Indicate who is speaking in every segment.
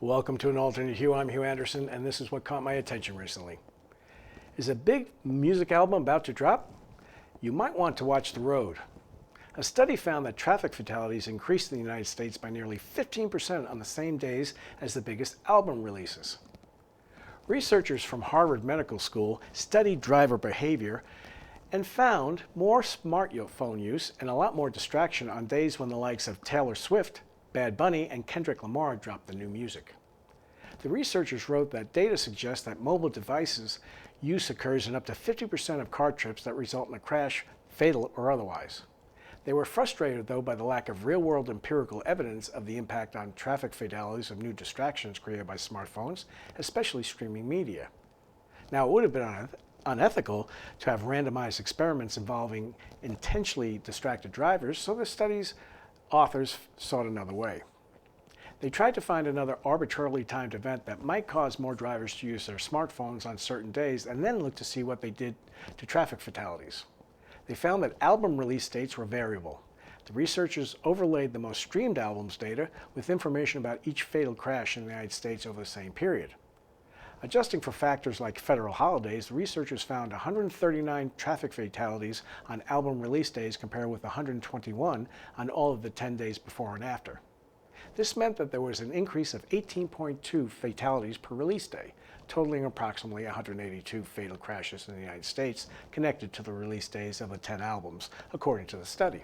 Speaker 1: Welcome to An Alternate Hue. I'm Hugh Anderson, and this is what caught my attention recently. Is a big music album about to drop? You might want to watch the road. A study found that traffic fatalities increased in the United States by nearly 15% on the same days as the biggest album releases. Researchers from Harvard Medical School studied driver behavior and found more smartphone use and a lot more distraction on days when the likes of Taylor Swift, Bad Bunny, and Kendrick Lamar dropped the new music. The researchers wrote that data suggests that mobile devices use occurs in up to 50% of car trips that result in a crash, fatal or otherwise. They were frustrated, though, by the lack of real-world empirical evidence of the impact on traffic fatalities of new distractions created by smartphones, especially streaming media. Now, it would have been unethical to have randomized experiments involving intentionally distracted drivers, so the study's authors sought another way. They tried to find another arbitrarily timed event that might cause more drivers to use their smartphones on certain days and then look to see what they did to traffic fatalities. They found that album release dates were variable. The researchers overlaid the most streamed albums data with information about each fatal crash in the United States over the same period. Adjusting for factors like federal holidays, the researchers found 139 traffic fatalities on album release days compared with 121 on all of the 10 days before and after. This meant that there was an increase of 18.2 fatalities per release day, totaling approximately 182 fatal crashes in the United States connected to the release days of the 10 albums, according to the study.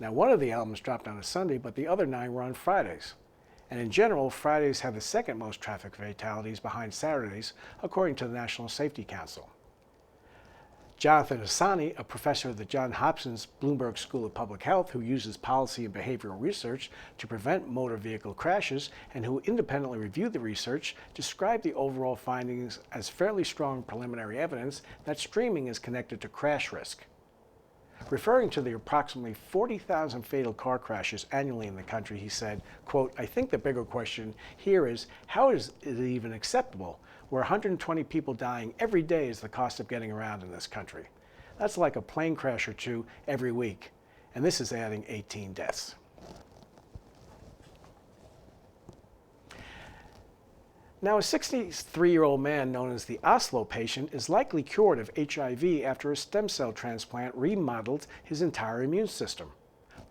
Speaker 1: Now, one of the albums dropped on a Sunday, but the other 9 were on Fridays. And in general, Fridays have the second most traffic fatalities behind Saturdays, according to the National Safety Council. Jonathan Asani, a professor at the Johns Hopkins Bloomberg School of Public Health who uses policy and behavioral research to prevent motor vehicle crashes and who independently reviewed the research, described the overall findings as fairly strong preliminary evidence that streaming is connected to crash risk. Referring to the approximately 40,000 fatal car crashes annually in the country, he said, quote, "I think the bigger question here is, how is it even acceptable where 120 people dying every day is the cost of getting around in this country? That's like a plane crash or two every week, and this is adding 18 deaths." Now, a 63-year-old man known as the Oslo patient is likely cured of HIV after a stem cell transplant remodeled his entire immune system.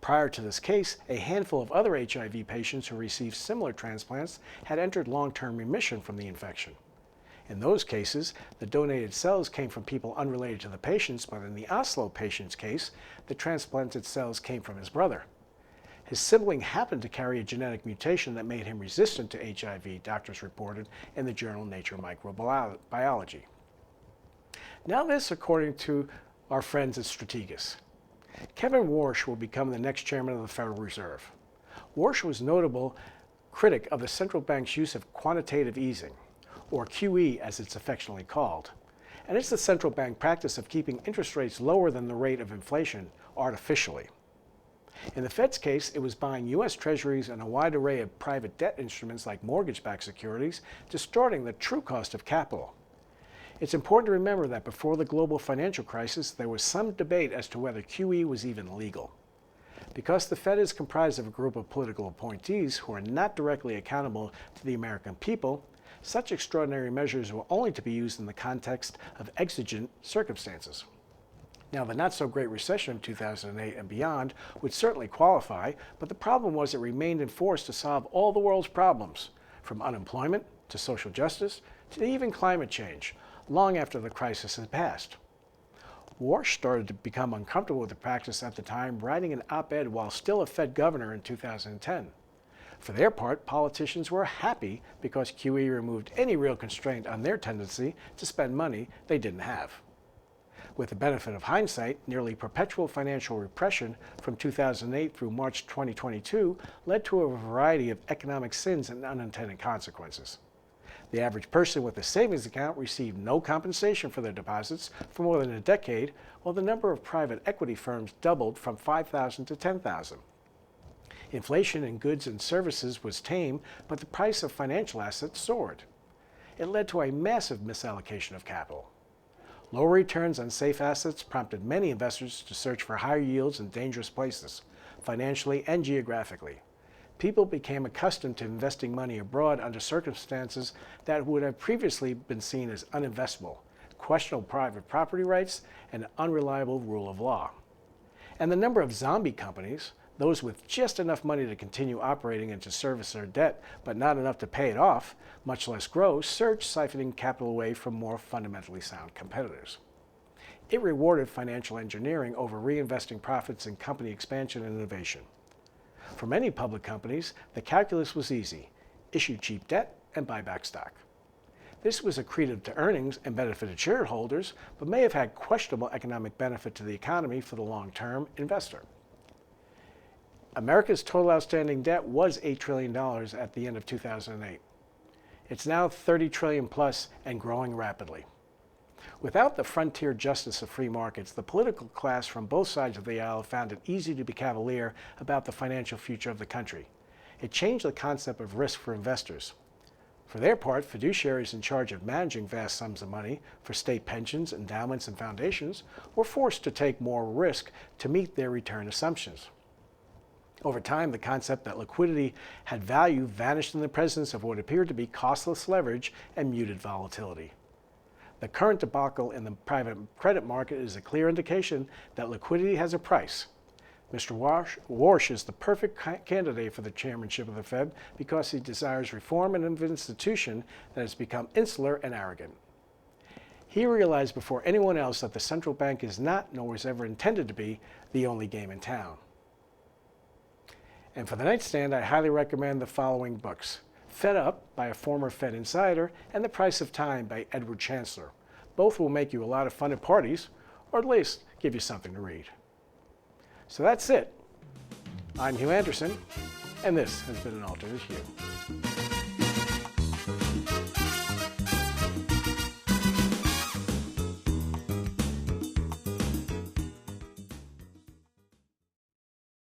Speaker 1: Prior to this case, a handful of other HIV patients who received similar transplants had entered long-term remission from the infection. In those cases, the donated cells came from people unrelated to the patients, but in the Oslo patient's case, the transplanted cells came from his brother. His sibling happened to carry a genetic mutation that made him resistant to HIV, doctors reported in the journal Nature Microbiology. Now this, according to our friends at Strategas. Kevin Warsh will become the next chairman of the Federal Reserve. Warsh was a notable critic of the central bank's use of quantitative easing, or QE as it's affectionately called. And it's the central bank practice of keeping interest rates lower than the rate of inflation artificially. In the Fed's case, it was buying U.S. Treasuries and a wide array of private debt instruments like mortgage-backed securities, distorting the true cost of capital. It's important to remember that before the global financial crisis, there was some debate as to whether QE was even legal. Because the Fed is comprised of a group of political appointees who are not directly accountable to the American people, such extraordinary measures were only to be used in the context of exigent circumstances. Now, the not-so-great recession of 2008 and beyond would certainly qualify, but the problem was it remained in force to solve all the world's problems, from unemployment to social justice to even climate change, long after the crisis had passed. Warsh started to become uncomfortable with the practice at the time, writing an op-ed while still a Fed governor in 2010. For their part, politicians were happy because QE removed any real constraint on their tendency to spend money they didn't have. With the benefit of hindsight, nearly perpetual financial repression from 2008 through March 2022 led to a variety of economic sins and unintended consequences. The average person with a savings account received no compensation for their deposits for more than a decade, while the number of private equity firms doubled from 5,000 to 10,000. Inflation in goods and services was tame, but the price of financial assets soared. It led to a massive misallocation of capital. Lower returns on safe assets prompted many investors to search for higher yields in dangerous places, financially and geographically. people became accustomed to investing money abroad under circumstances that would have previously been seen as uninvestable, questionable private property rights, and an unreliable rule of law. And the number of zombie companies, those with just enough money to continue operating and to service their debt, but not enough to pay it off, much less grow, surged, siphoning capital away from more fundamentally sound competitors. It rewarded financial engineering over reinvesting profits in company expansion and innovation. For many public companies, the calculus was easy: issue cheap debt and buy back stock. This was accretive to earnings and benefited shareholders, but may have had questionable economic benefit to the economy for the long-term investor. America's total outstanding debt was $8 trillion at the end of 2008. It's now $30 trillion plus and growing rapidly. Without the frontier justice of free markets, the political class from both sides of the aisle found it easy to be cavalier about the financial future of the country. It changed the concept of risk for investors. For their part, fiduciaries in charge of managing vast sums of money for state pensions, endowments, and foundations were forced to take more risk to meet their return assumptions. Over time, the concept that liquidity had value vanished in the presence of what appeared to be costless leverage and muted volatility. The current debacle in the private credit market is a clear indication that liquidity has a price. Mr. Warsh is the perfect candidate for the chairmanship of the Fed because he desires reform in an institution that has become insular and arrogant. He realized before anyone else that the central bank is not, nor was ever intended to be, the only game in town. And for the nightstand, I highly recommend the following books: Fed Up by a former Fed insider and The Price of Time by Edward Chancellor. Both will make you a lot of fun at parties, or at least give you something to read. So that's it. I'm Hugh Anderson, and this has been An Alternate Hugh.